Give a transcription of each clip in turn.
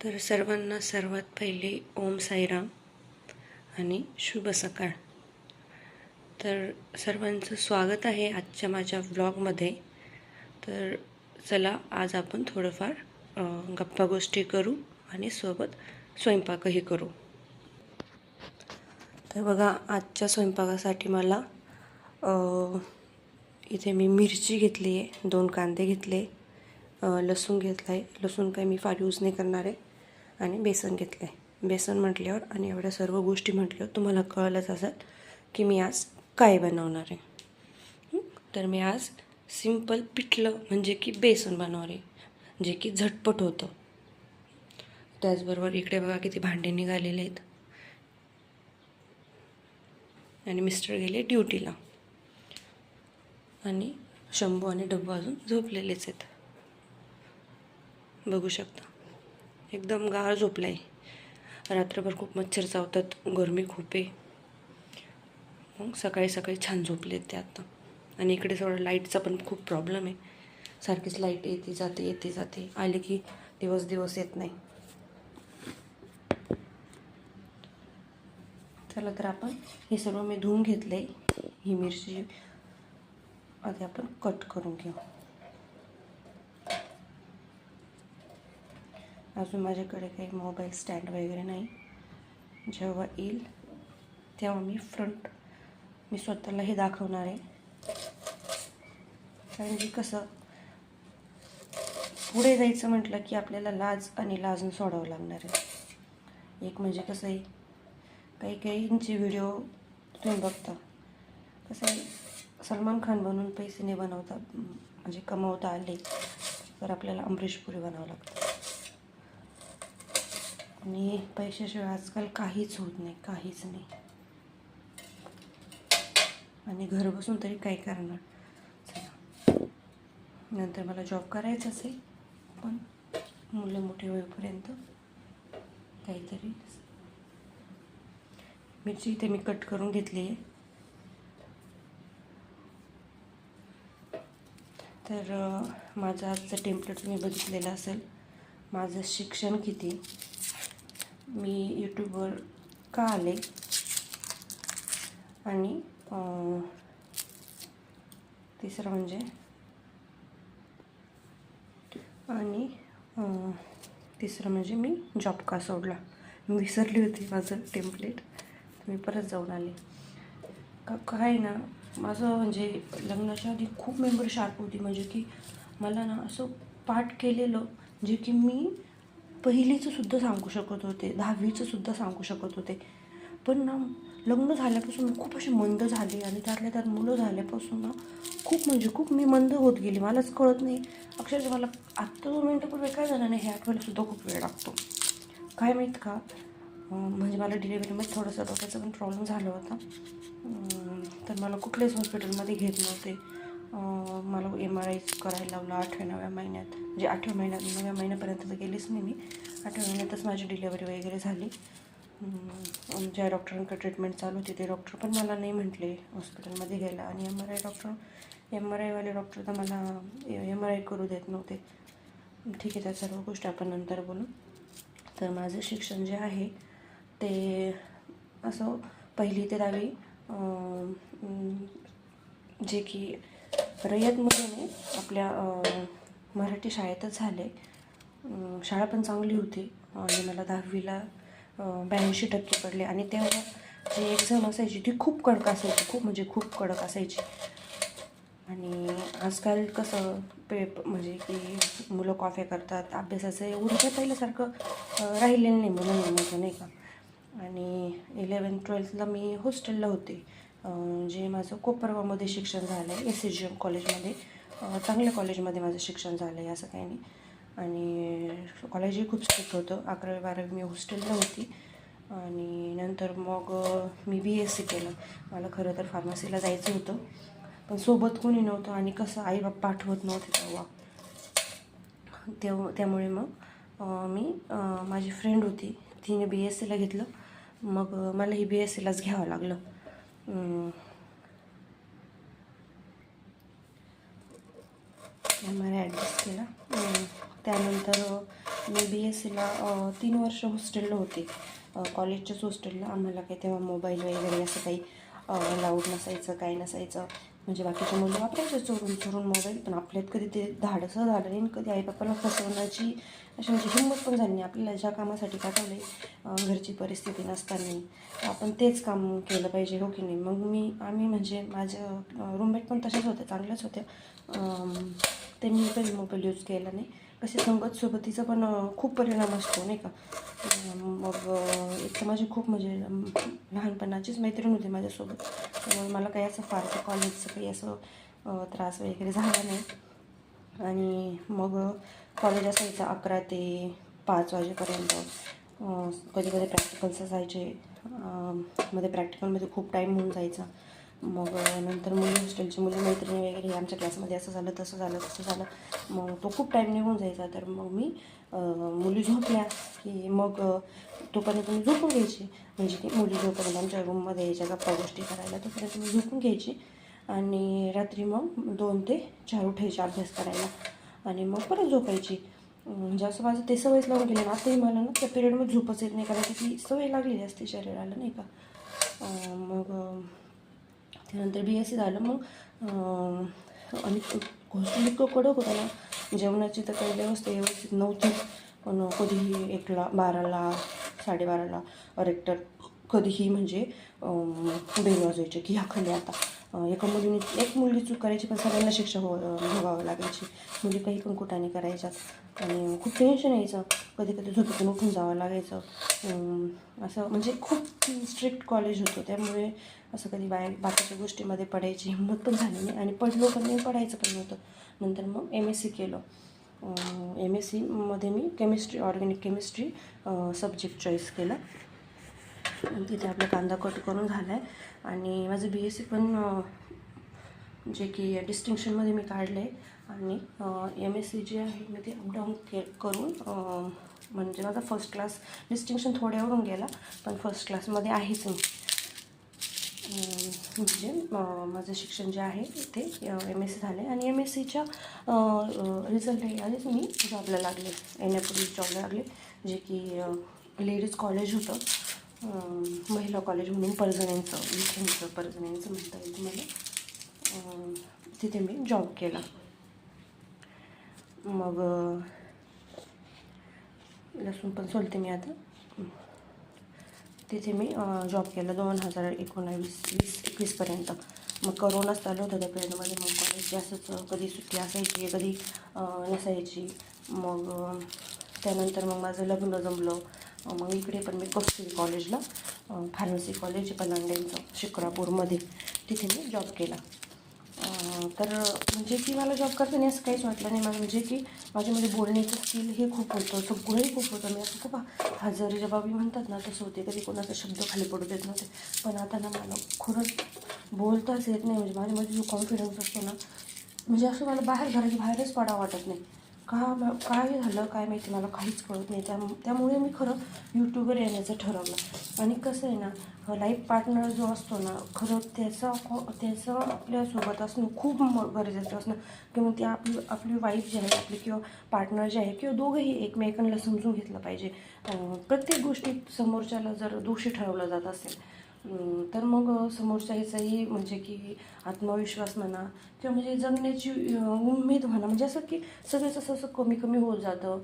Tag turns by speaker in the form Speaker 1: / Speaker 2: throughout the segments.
Speaker 1: तर सर्वांना सर्वात पहिले ओम साईराम आणि शुभ सकाळ. तर सर्वांचं स्वागत आहे आजच्या माझ्या व्लॉगमध्ये. तर चला आज आपण थोडंफार गप्पा गोष्टी करू आणि सोबत स्वयंपाकही करू. तर बघा, आजच्या स्वयंपाकासाठी मला इथे मी मिरची घेतली आहे, 2 कांदे घेतले, लसूण घेतला आहे. लसूण काही मी फार यूज नाही करणार आहे. आणि बेसन घेतलं आहे. बेसन म्हटल्यावर आणि एवढ्या सर्व गोष्टी म्हटल्यावर तुम्हाला कळलंच असेल की मी आज काय बनवणार आहे. तर मी आज सिंपल पिठलं म्हणजे की बेसन बनवणार आहे, जे की झटपट होतं. त्याचबरोबर इकडे बघा किती भांडे निघालेले आहेत आणि मिस्टर गेले ड्युटीला आणि शंभू आणि डब्बू अजून झोपलेलेच आहेत. बघू शकता एकदम गाढ झोपला आहे. रात्रभर खूप मच्छर चावतात, गरमी खूप आहे. मग सकाळी सकाळी छान झोपलेत ते आता. आणि इकडे थोडं लाईटचा पण खूप प्रॉब्लेम आहे. सारखीच लाईट येते जाते आले की दिवस येत नाही. चला तर आपण हे सर्व मी धुवून घेतले. ही मिरची आधी आपण कट करून घेऊ. अजून माझ्याकडे काही मोबाईल स्टँड वगैरे नाही. जेव्हा येईल तेव्हा मी स्वतःला हे दाखवणार आहे. कारण की कसं पुढे जायचं म्हटलं की आपल्याला लाज आणि लाजून सोडावं लागणार आहे. एक म्हणजे कसं आहे, काहींचे व्हिडिओ तुम्ही बघता, कसं आहे, सलमान खान बनून पैसे नाही बनवता, म्हणजे कमवता आले तर आपल्याला अमरीशपुरी बनावं लागतं. आणि पैशाशिवाय आजकाल काहीच होत नाही, काहीच नाही. आणि घर बसून तरी काय करणार. चला, नंतर मला जॉब करायचा असेल, पण मुलं मोठे होईपर्यंत काहीतरी. मिरची इथे मी कट करून घेतली आहे. तर माझं आजचं टेम्पलेट तुम्ही बघितलेलं असेल. माझं शिक्षण किती, मी यूट्यूबवर का आले, आणि तिसरं म्हणजे मी जॉब का सोडला. मी विसरली होती माझं टेम्पलेट, मी परत जाऊन आले. काय ना, माझं म्हणजे लग्नाच्या आधी खूप मेमरी शार्प होती. म्हणजे की मला ना असं पाठ केलेलं जे की मी पहिलीचंसुद्धा सांगू शकत होते, 10वीचंसुद्धा सांगू शकत होते. पण ना लग्न झाल्यापासून खूप असे मंद झाले. आणि त्यातल्या त्यात मुलं झाल्यापासून ना खूप मी मंद होत गेली. मलाच कळत नाही. अक्षरशः मला आत्ता 2 मिनटापूर्वी काय झालं नाही हे आठवायलासुद्धा खूप वेळ लागतो. काय माहीत का, म्हणजे मला डिलिव्हरीमध्ये थोडंसं डोक्याचा पण प्रॉब्लेम झाला होता. तर मला कुठल्याच हॉस्पिटलमध्ये घेत नव्हते. मला MRI करायला लावला 8व्या-9व्या महिन्यात. म्हणजे 8व्या महिन्यात, 9व्या महिन्यापर्यंत तर गेलीच नाही मी. 8व्या महिन्यातच माझी डिलिव्हरी वगैरे झाली. ज्या डॉक्टरांकडे ट्रीटमेंट चालू होती ते डॉक्टर पण मला नाही म्हटले हॉस्पिटलमध्ये घ्यायला. आणि MRI वाले डॉक्टर तर मला MRI करू देत नव्हते. ठीक आहे, त्या सर्व गोष्टी आपण नंतर बोलू. तर माझं शिक्षण जे आहे ते असं 1ली ते 10वी जे की रयतमध्ये नाही, आपल्या मराठी शाळेतच झाले. शाळा पण चांगली होती. आणि मला 10वीला 82% पडले. आणि तेव्हा जी एक्झाम असायची ती खूप कडक असायची, खूप कडक असायची. आणि आजकाल कसं म्हणजे की मुलं कॉफी करतात, अभ्यासाचं एवढं काही पहिल्यासारखं राहिलेलं नाही मुलांमध्ये, नाही का. आणि 11th-12thला मी हॉस्टेलला होते, जे माझं कोपरगावमध्ये शिक्षण झालं आहे. SCGM कॉलेजमध्ये, चांगल्या कॉलेजमध्ये माझं शिक्षण झालं आहे, असं काही नाही. आणि कॉलेजही खूप स्ट्रिक्ट होतं. 11वी-12वी मी हॉस्टेलला होती. आणि नंतर मग मी BSc केलं. मला खरं तर फार्मसीला जायचं होतं, पण सोबत कोणी नव्हतं. आणि कसं आई-बाप पाठवत नव्हते त्यामुळे मग माझी फ्रेंड होती, तिने BScला घेतलं. मग मलाही BScलाच घ्यावं लागलं. मला ॲडजस्ट केला. त्यानंतर मी BScला 3 वर्ष हॉस्टेलला होते, कॉलेजच्याच हॉस्टेलला. आम्हाला काही तेव्हा मोबाईल वगैरे असं काही लाऊड नसायचं, काही नसायचं. म्हणजे बाकीचे मुलं वापरायचे चोरून चोरून मोबाईल, पण आपल्यात कधी ते धाडसं झालं नाही, कधी आईबापाला फसवण्याची अशी म्हणजे हिंमत पण झाली नाही. आपल्याला ज्या कामासाठी पाठवले, घरची परिस्थिती नसताना आपण तेच काम केलं पाहिजे, हो की नाही. मग आम्ही म्हणजे माझ्या रूममेट पण तशाच होत्या, चांगल्याच होत्या. त्यांनी कधी मोबाईल यूज केला नाही. कसे संगत सोबतीचा पण खूप परिणाम असतो, नाही का. मग एक तर माझी खूप म्हणजे लहानपणाचीच मैत्रीण होती माझ्यासोबत, त्यामुळे मला काही असं फारसं कॉलेजचं काही असं त्रास वगैरे झाला नाही. आणि मग कॉलेज असायचं 11 ते 5 वाजेपर्यंत. कधी कधी प्रॅक्टिकल्स असायचे, मध्ये प्रॅक्टिकलमध्ये खूप टाईम होऊन जायचा. मग नंतर मुली हॉस्टेलची मुली मैत्रिणी वगैरे आमच्या क्लासमध्ये असं झालं तसं झालं. मग तो खूप टाईम निघून जायचा. तर मग मी मुली झोपल्या की मग तोपर्यंत मी झोपून घ्यायची. म्हणजे की मुली झोपर्यंत आमच्या रूममध्ये यायच्या गप्पा गोष्टी करायला, तोपर्यंत मी झोपून घ्यायची. आणि रात्री मग 2 ते 4 उठायची अभ्यास करायला आणि मग परत झोपायची. म्हणजे असं माझं ते सवयच लावून गेली. आताही मला ना त्या पिरियडमध्ये झोपच येत नाही, कारण की ती सवय लागलेली असते शरीराला, नाही का. मग त्यानंतर BSc झालं. मग आणि हॉस्टेल इतकं कडक होतं ना, जेवणाची तर काही व्यवस्थित नव्हती. पण कधीही 1ला 12ला 12:30ला रेक्टर कधीही म्हणजे बेल वाजवायचे की ह्या खाली आता. एक मुलगी चूक करायची, पण सगळ्यांना शिक्षा भोगावं लागायची. मुली काही पण कुठाने करायच्या आणि खूप टेन्शन यायचं. कधी कधी झोपेतून उठून जावं लागायचं. असं म्हणजे खूप स्ट्रिक्ट कॉलेज होतं, त्यामुळे असं कधी बाकीच्या गोष्टीमध्ये पडायची हिंमत पण झाली नाही. आणि पडलो पण नाही, पडायचं पण नव्हतं. नंतर मग MSc केलं. MScमध्ये मी chemistry, organic chemistry subject choice केला. तिथे आपला कांदा कट करून झाला आहे. आणि माझं BSc पण जे की डिस्टिंक्शनमध्ये मी काढलं आहे. आणि MSc जे आहे मी ते अपडाऊन करून म्हणजे माझा फर्स्ट क्लास डिस्टिंक्शन थोड्यावरून गेला, पण फर्स्ट क्लासमध्ये आहेच मी. म्हणजे माझं शिक्षण जे आहे ते MSc झाले. आणि MScच्या रिझल्ट आधीच मी जॉबला लागले, NAPOLI जॉबला लागले, जे की लेडीज कॉलेज होतं, महिला कॉलेज म्हणून परजण्यांचं म्हणता येईल तुम्हाला. तिथे मी जॉब केला. मग लसूण पण सोलते मी आता. तिथे मी जॉब केला 2019-20-21पर्यंत. मग करोनाच चालू होता त्या पिरियडमध्ये. मग कॉलेज जास्तच कधी सुट्टी असायची, कधी नसायची. मग त्यानंतर मग माझं लग्न जमलं. मग इकडे पण मी कस्तुरी कॉलेजला, फार्मसी कॉलेज पलांड्यांचं शिक्रापूरमध्ये, तिथे मी जॉब केला. तर म्हणजे की मला जॉब करताना असं काहीच वाटलं नाही. मला म्हणजे की माझ्यामध्ये बोलण्याचं स्किल हे खूप होतं, सगळंही खूप होतं. मी असं खूप हजेरी जबाबी म्हणतात ना, तसं होते. कधी कोणाचा शब्द खाली पडू देत नव्हते. पण आता ना मला खरंच बोलताच येत नाही. म्हणजे माझ्यामध्ये जो कॉन्फिडन्स असतो ना, म्हणजे असं मला घराच्या बाहेरच पडावं वाटत नाही. काय झालं काय माहिती, मला काहीच कळत नाही. त्यामुळे मी खरं यूट्यूबवर येण्याचं ठरवलं. आणि कसं आहे ना, लाईफ पार्टनर जो असतो ना, खरं त्याचं आपल्यासोबत असणं खूप गरजेचं असणं, किंवा ती आपली वाईफ जी आहे आपली, किंवा पार्टनर जे आहे, किंवा दोघंही एकमेकांना समजून घेतलं पाहिजे. प्रत्येक गोष्टीत समोरच्याला जर दोषी ठरवलं जात असेल तर मग समोरच्याचाही म्हणजे की आत्मविश्वास म्हणा, किंवा म्हणजे जगण्याची उमेद म्हणा, म्हणजे असं की सगळंच असं कमी कमी होत जातं.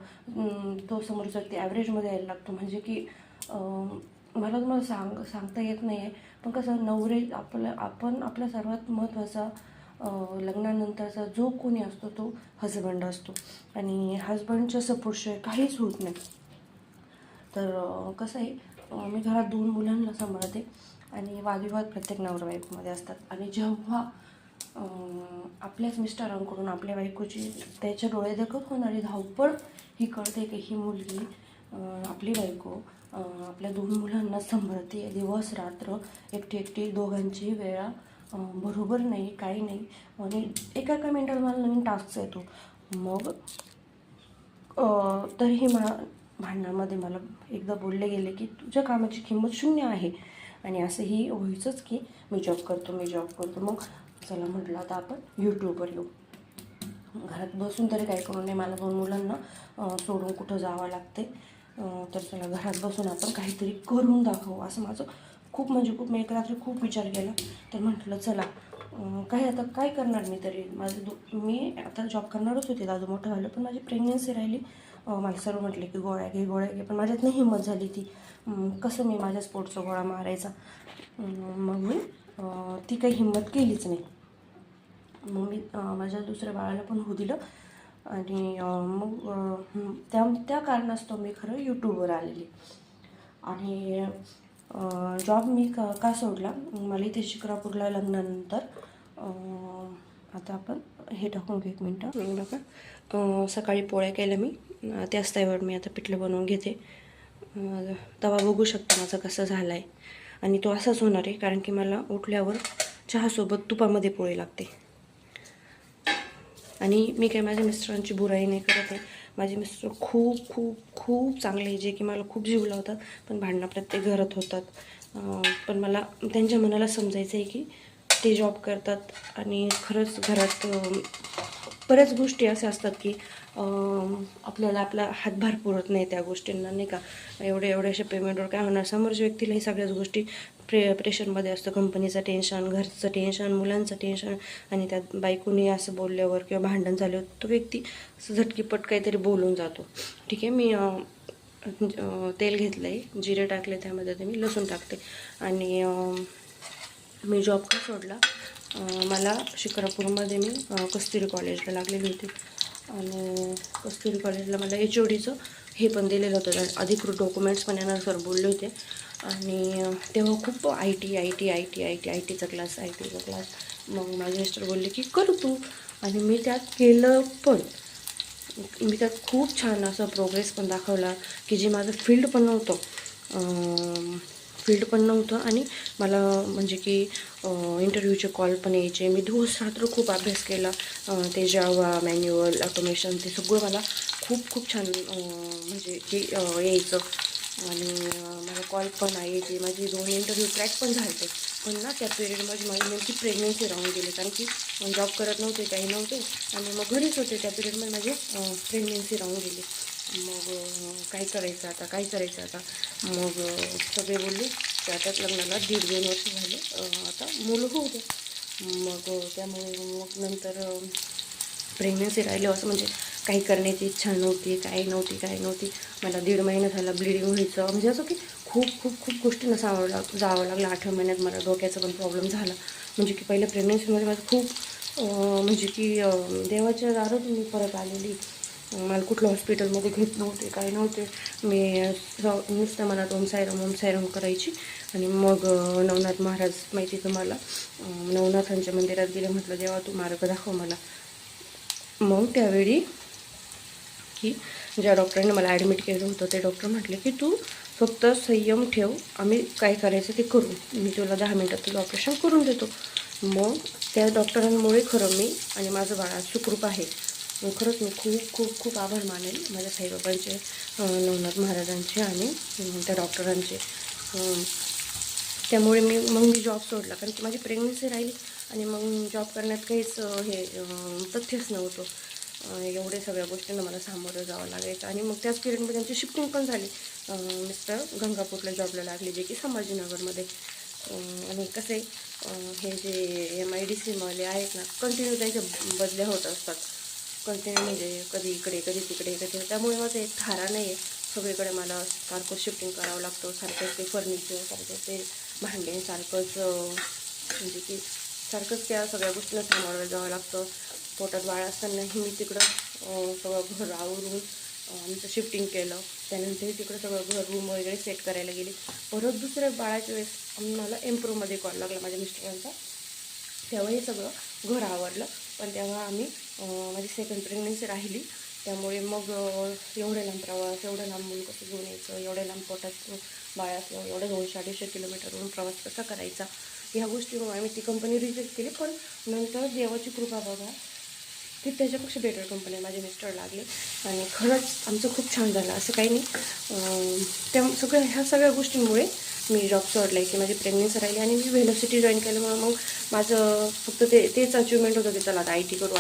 Speaker 1: तो समोरचा व्यक्ती ॲव्हरेजमध्ये यायला लागतो. म्हणजे की मला तुम्हाला सांगता येत नाही आहे, पण कसं आपण आपला सर्वात महत्त्वाचा लग्नानंतरचा जो कोणी असतो तो हजबंड असतो. आणि हजबंडच्या सपोर्टशिवाय काहीच होत नाही. तर कसं आहे, मी घरात 2 मुलांना सांभाळते आणि वादविवाद प्रत्येक नवरा बायकोमध्ये असतात. आणि जेव्हा आपल्याच मिस्टरांकडून आपल्या बायकोची त्याच्या डोळ्यादेखत होणारी धावपळ ही कळते की ही मुलगी, आपली बायको आपल्या 2 मुलांना सांभाळते दिवस रात्र, एकटी दोघांची वेळा बरोबर नाही, काही नाही. आणि एका मिनिटात मला नवीन टास्क येतो. मग तरीही भांडणामध्ये मला एकदा बोलले गेले की तुझ्या कामाची किंमत 0 आहे. आणि असंही व्हायचंच की मी जॉब करतो. मग चला म्हटलं आता आपण यूट्यूबवर येऊ. घरात बसून तरी काही करू नये, मला 2 मुलांना सोडून कुठं जावं लागते. तर चला घरात बसून आपण काहीतरी करून दाखवू असं माझं खूप म्हणजे खूप. मी एक रात्री खूप विचार केला. तर म्हटलं चला काय आता काय करणार मी तरी. मी आता जॉब करणारच होते, दादू मोठं झालं, पण माझी प्रेग्नन्सी राहिली. मला सर्व म्हटले की गोळ्या घे गोळ्या घे, पण माझ्यात नाही हिंमत झाली ती. कसं मी माझ्या स्पोर्टचा गोळा मारायचा. मग मी ती काही हिंमत केलीच नाही. मग मी माझ्या दुसऱ्या बाळाला पण होऊ दिलं. आणि मग त्या कारणास्तव मी खरं यूट्यूबवर आलेली. आणि जॉब मी का सोडला, मला इथे शिक्रापूरला लग्नानंतर आता आपण हे टाकून घेऊ एक मिनटं बघा. सकाळी पोळ्या केल्या मी, त्याच तव्यावर मी आता पिठलं बनवून घेते. तवा बघू शकता माझा कसा झाला आहे. आणि तो असाच होणार आहे, कारण की मला उठल्यावर चहासोबत तुपामध्ये पोळी लागते. आणि मी काय माझ्या मिस्टरांची बुराई नाही करत आहे. माझे मिस्टर खूप खूप खूप चांगले आहे, जे की मला खूप जीव लावतात. पण भांडणं प्रत्येक घरात होतात. पण मला त्यांच्या मनाला समजायचं आहे की ते जॉब करतात आणि खरंच घरात बऱ्याच गोष्टी अशा असतात की आपल्याला आपला हातभार पुरत नाही त्या गोष्टींना, नाही का. एवढ्याशा पेमेंटवर काय होणार. समोरच्या व्यक्तीलाही सगळ्याच गोष्टी प्रेशरमध्ये असतं. कंपनीचं टेन्शन, घरचं टेन्शन, मुलांचं टेन्शन. आणि त्यात बायकोनी असं बोलल्यावर किंवा भांडण झाल्यावर तो व्यक्ती झटकीपट काहीतरी बोलून जातो. ठीक आहे, मी तेल घेतलं आहे, जिरे टाकले, त्यामध्ये ते मी लसूण टाकते. आणि मी जॉब का सोडला, मला शिक्रापूरमध्ये मी कस्तुरी कॉलेजला लागलेली होती. आणि कस्तुरी कॉलेजला मला HODचं हे पण दिलेलं होतं, अधिकृत डॉक्युमेंट्स पण येणार सर बोलले होते. आणि तेव्हा खूप आय टीचा क्लास. मग माझे मिस्टर बोलले की कर तू. आणि मी त्यात केलं, पण मी त्यात खूप छान असा प्रोग्रेस पण दाखवला की जे माझं फील्ड पण नव्हतं. आणि मला म्हणजे की इंटरव्ह्यूचे कॉल पण यायचे. मी दिवस रात्र खूप अभ्यास केला. ते जावा, मॅन्युअल, ऑटोमेशन, ते सगळं मला खूप छान म्हणजे की यायचं. आणि मला कॉल पण यायचे. माझे 2 इंटरव्ह्यू क्रॅक पण झाले. पण ना त्या पिरियडमध्ये माझी नेमकी प्रेग्नन्सी राहून गेली, कारण की जॉब करत नव्हते, काही नव्हते. आणि मग घरीच होते. त्या पिरियडमध्ये माझी प्रेग्नन्सी राहून गेली. मग काय करायचं आता. मग सगळे बोलले की आता लग्नाला 1.5-2 वर्ष झाले, आता मुलं होऊ दे. मग त्यामुळे मग नंतर प्रेग्नन्सी राहिली, असं म्हणजे काही करण्याची इच्छा नव्हती, काही नव्हती. मला 1.5 महिना झाला ब्लिडिंग व्हायचं, म्हणजे असं की खूप गोष्टींना जावं लागलं. 8व्या महिन्यात मला डोक्याचा पण प्रॉब्लेम झाला. म्हणजे की पहिल्या प्रेग्नन्सीमध्ये माझं खूप म्हणजे की देवाच्या दारातून मी परत आलेली. मला कुठलं हॉस्पिटलमध्ये घेत नव्हते, काही नव्हते. मी नुसतं मनात ओम साईराम करायची. आणि मग नवनाथ महाराज माहिती तुम्हाला, नवनाथांच्या मंदिरात गेले. म्हटलं देवा तू मार्ग दाखव मला. मग त्यावेळी की ज्या डॉक्टरांनी मला ॲडमिट केलं होतं, ते डॉक्टर म्हटले की तू फक्त संयम ठेव, आम्ही काय करायचं ते करू, मी तुला 10 मिनटात तुझं ऑपरेशन करून देतो. मग त्या डॉक्टरांमुळे खरं मी आणि माझं बाळ सुखरूप आहे. खरंच मी खूप आभार मानेल माझ्या साईबाबांचे, नवनाथ महाराजांचे आणि त्या डॉक्टरांचे. त्यामुळे मी जॉब सोडला, कारण की माझी प्रेग्नन्सी राहिली. आणि मग जॉब करण्यात काहीच हे तथ्यच नव्हतं. एवढे सगळ्या गोष्टींना मला सामोरं जावं लागायचं. आणि मग त्याच पिरियडमध्ये त्यांची शिफ्टिंग पण झाली. मिस्टर गंगापूरला जॉबला लागले, जे की संभाजीनगरमध्ये. आणि कसे हे जे MIDCवाले आहेत ना, कंटिन्यू त्यांच्या बदल्या होत असतात. कंटिन्यू म्हणजे कधी इकडे कधी तिकडे त्यामुळे माझं एक थारा नाही आहे. सगळीकडे मला सारखं शिफ्टिंग करावं लागतं, सारखंच ते फर्निचर, सारखंच ते भांडे, सारखंच म्हणजे की सारखंच त्या सगळ्या गोष्टींना सामोरं जावं लागतं. पोटात बाळ असतानाही मी तिकडं सगळं घर आवरून आमचं शिफ्टिंग केलं. त्यानंतर तिकडं सगळं घर रूम वगैरे सेट करायला गेली. परत दुसऱ्या बाळाच्या वेळेस मला एम्प्रोमध्ये कॉल लागला माझ्या मिस्टरांचा. तेव्हाही सगळं घर आवडलं. पण तेव्हा आम्ही माझी सेकंड प्रेग्नन्सी राहिली. त्यामुळे मग एवढ्या लांब प्रवास, एवढं लांब मुलं कसं घेऊन यायचं, एवढ्या लांब पोटात बाळ असलं, एवढं 200-250 किलोमीटरवरून प्रवास कसा करायचा, ह्या गोष्टीमुळे आम्ही ती कंपनी रिजेक्ट केली. पण नंतर देवाची कृपा बघा, ते त्याच्यापेक्षा बेटर कंपनी माझे मिस्टर लागले आणि खरंच आमचं खूप छान झालं. असं काही नाही, त्या ह्या सगळ्या गोष्टींमुळे मी जॉब सोडला आहे की माझी प्रेग्नन्सी राहिली आणि मी व्हेलॉसिटी जॉईन केल्यामुळे मग माझं फक्त तेच अचिव्हमेंट होतं की चला आता IT करू.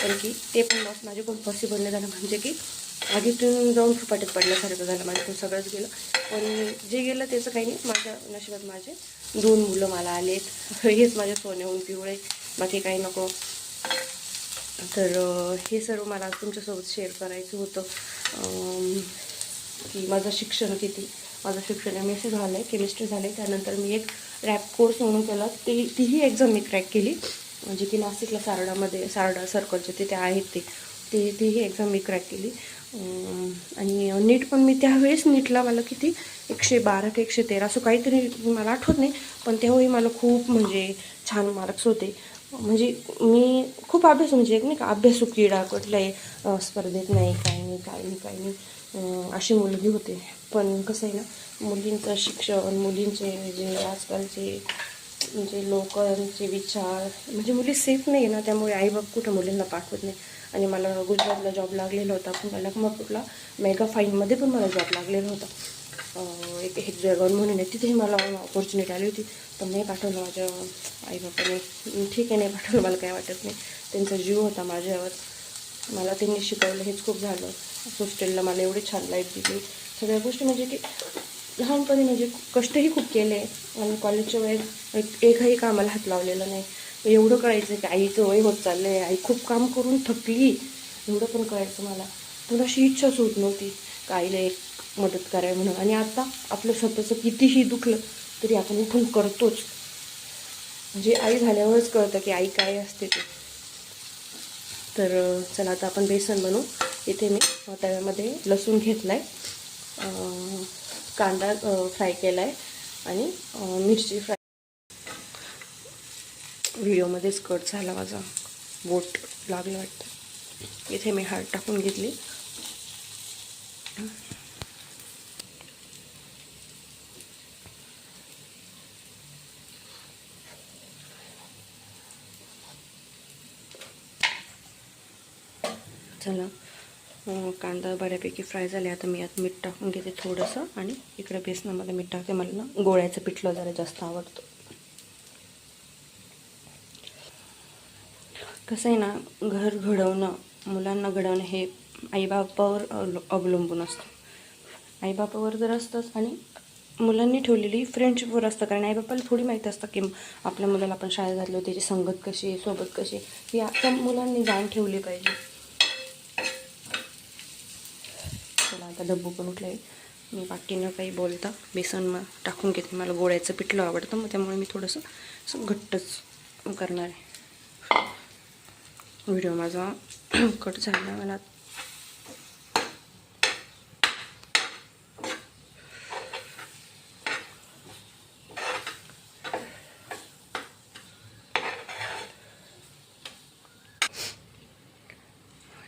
Speaker 1: पण की ते पण लॉस माझ्याकडून पॉसिबल नाही झालं. म्हणजे की आगीतून जाऊन फुपाट्यात पडल्यासारखं झालं, माझ्याकडून सगळंच गेलं. पण जे गेलं त्याचं काही नाही, माझ्या नशिबात माझे 2 मुलं मला आलेत. हेच माझ्या सोन्याहून पिवळे, बाकी काही नको. तर हे सर्व मला तुमच्यासोबत शेअर करायचं होतं की माझं शिक्षण MSc झालं आहे, केमिस्ट्री झालं आहे. त्यानंतर मी एक रॅप कोर्स म्हणून केला, तीही एक्झाम मी क्रॅक केली. म्हणजे की नाशिकला सारडा सर्कलचे तिथे आहेत तीही एक्झाम मी क्रॅक केली. आणि नीट पण मी त्यावेळेस नीटला मला किती 112 की 113 असं काहीतरी मला आठवत नाही, पण तेव्हाही मला खूप म्हणजे छान मार्क्स होते. म्हणजे मी खूप अभ्यास, म्हणजे नाही का अभ्यासू किडा, कुठल्याही स्पर्धेत नाही, काही नाही अशी मुलगी होते. पण कसं आहे ना, मुलींचं शिक्षण, मुलींचे जे आजकालचे म्हणजे लोकांचे विचार, म्हणजे मुली सेफ नाही आहे ना, त्यामुळे आईबाप कुठं मुलींना पाठवत नाही. आणि मला गुजरातला जॉब लागलेला होता, पण मला लखमापूरला मेगा फाईनमध्ये पण मला जॉब लागलेला होता. एक हेक्झॅगॉन म्हणून आहे, तिथेही मला ऑपॉर्च्युनिटी आली होती, पण नाही पाठवलं माझ्या आईबापाने. ठीक आहे, नाही पाठवलं, मला काय वाटत नाही, त्यांचा जीव होता माझ्यावर. मला त्यांनी शिकवलं, हेच खूप झालं. हॉस्टेलला मला एवढी छान लाईफ दिली, सगळ्या गोष्टी. म्हणजे की लहानपणी म्हणजे कष्टही खूप केले आणि कॉलेजच्या वेळेत एकही कामाला हात लावलेला नाही. एवढं कळायचं की आईचं वय होत चाललं आहे, आई खूप काम करून थकली, एवढं पण कळायचं मला. पण अशी इच्छाच होत नव्हती का आईला एक मदत करावी म्हणून. आणि आता आपलं स्वतःचं कितीही दुखलं तरी आपण उठून करतोच. म्हणजे आई झाल्यावरच कळतं की आई काय असते ते. तर चला आता आपण बेसन बनवू. इथे मी तव्यामध्ये लसूण घेतला आहे, कांदा फ्राय केला आहे आणि मिरची फ्राय. व्हिडिओमध्येच कट झाला माझा, बोट लागलं वाटतं. इथे मी हळद टाकून घेतली. चला, कांदा बऱ्यापैकी फ्राय झाले. आता मी यात मीठ टाकून घेते थोडंसं आणि इकडे बेसनामध्ये मीठ टाकते. मला ना गोळ्याचं पिठलं जरा जास्त आवडतं. कसं आहे ना, घर घडवणं, मुलांना घडवणं हे आईबापावर अवलंबून असतं. आईबापावर जर असतंच आणि मुलांनी ठेवलेली फ्रेंडशिपवर असतं. कारण आईबापाला थोडी माहीत असतं की आपल्या मुलाला आपण शाळेत घातलो, त्याची संगत कशी आहे, सोबत कशी, ही आपल्या मुलांनी जाण ठेवली पाहिजे. चला आता डब्बू पण उठलं आहे. मी बाकी न काही बोलता बेसन टाकून घेते. मला गोळ्याचं पिठलं आवडतं, मग त्यामुळे मी थोडंसं असं घट्टच करणार आहे. व्हिडिओ माझा कट झाला. मला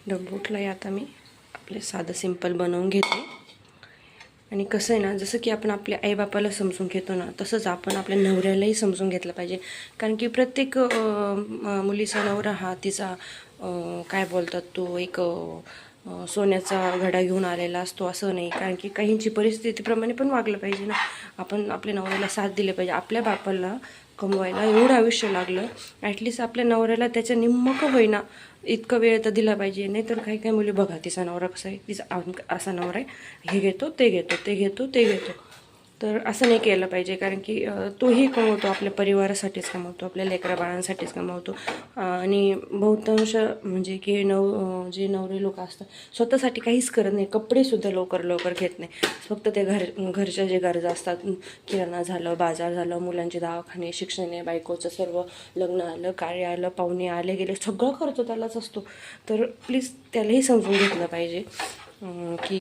Speaker 1: डब्बू उठला आहे. आता मी आपले साधं सिंपल बनवून घेते. आणि कसं आहे ना, जसं की आपण आपल्या आईबापाला समजून घेतो ना, तसंच आपण आपल्या नवऱ्यालाही समजून घेतलं पाहिजे. कारण की प्रत्येक मुलीचा नवरा हा तिचा काय बोलतात, तो एक सोन्याचा घडा घेऊन आलेला असतो असं नाही. कारण की काहींची परिस्थितीप्रमाणे पण वागलं पाहिजे ना. आपण आपल्या नवऱ्याला साथ दिली पाहिजे. आपल्या बापाला कमवायला एवढं आयुष्य लागलं, ॲटलिस्ट आपल्या नवऱ्याला त्याच्या निम्म का होईना इतका वेळ तर दिला पाहिजे. नाही तर काही मुली बघा, तिचा नवरा कसा आहे, तिचा असा नवरा आहे, हे घेतो ते घेतो. तर असं नाही केलं पाहिजे. कारण की तोही कमवतो, आपल्या परिवारासाठीच कमवतो, आपल्या लेकरा बाळांसाठीच कमवतो. आणि बहुतांश म्हणजे की जे नवरे लोक असतात स्वतःसाठी काहीच करत नाही. कपडेसुद्धा लवकर घेत नाही. फक्त ते घरच्या जे गरजा असतात, किराणा झालं, बाजार झालं, मुलांचे दवाखाने, शिक्षण, बायकोचं सर्व, लग्न आलं, कार्य आलं, पाहुणे आले गेले, सगळं खर्च त्यालाच असतो. तर प्लीज त्यालाही समजून घेतलं पाहिजे की